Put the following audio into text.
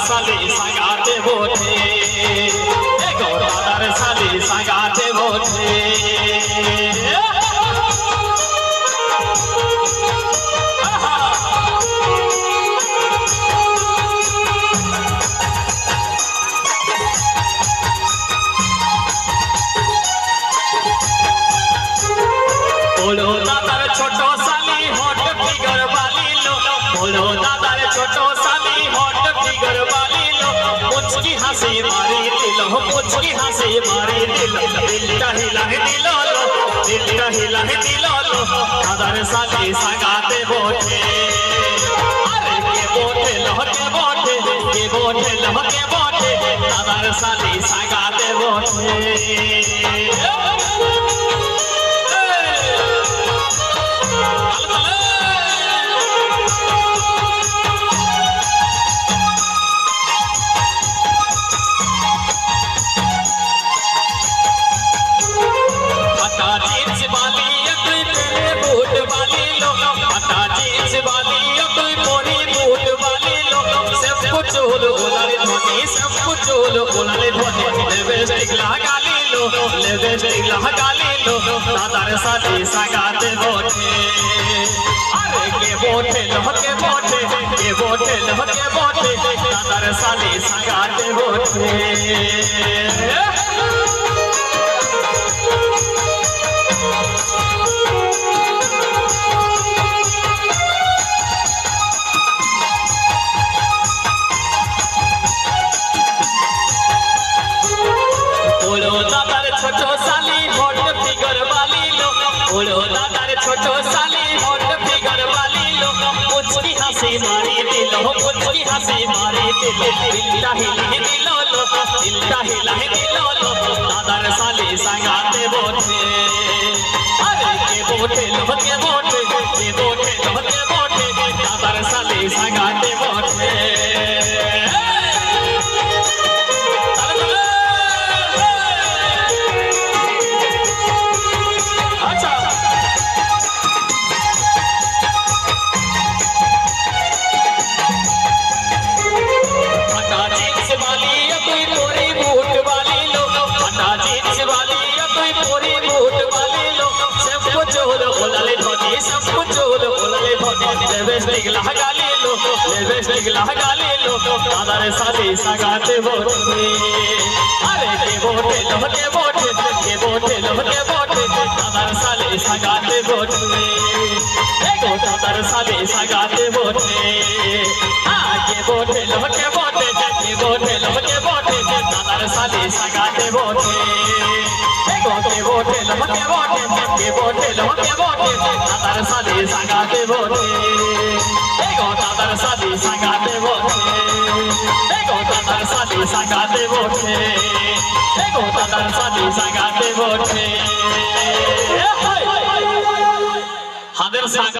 साली संगाते बोठे एगो दादार साली संगाते बोठे बोलो दादार छोटो साली हॉट फिगर वाली लो बोलो दादार छोटो साली हॉट फिगर वाली लो मुझकी हंसी मारी दिलो मुझकी हंसी मारी दिलो दिलटा हिला दिलो लो दिलटा हिला दिलो लो दादार साली संगाते बोठे अरे के बोठे लो के बोठे के बोठे लो के बोठे दादार साली संगाते बोठे दादार साली संगाते बोठे अरे के बोठे लो के बोठे के बोठे लो के बोठे दादार साली संगाते बोठे बोलो दादार छोटो साली हॉट फिगर वाली लो बोलो दादार छोटो साली हॉट फिगर वाली लो मुझकी हंसी मारी दिलो मुझकी हंसी मारी दिलो दिलटा हिला दिलो लो दिलटा हिला दिलो लो दादार साली संगाते बोठे अरे के बोठे लो के बोठे के बोठे लो के बोठे दादार साली संगाते बोठे दादार साली संगाते बोठे अरे के बोठे लो के बोठे के बोठे लो के बोठे दादार साली संगाते बोठे एगो दादार साली संगाते बोठे हाँ के बोठे लो के बोठे के बोठे लो के बोठे दादार साली संगाते बोठे एगो के बोठे लो के बोठे के बोठे लो के बोठे दादार साली संगाते बोठे एगो दादार साली संगाते बोठे एगो दादार साली संगाते बोठे एगो दादार साली संगाते बोठे हादर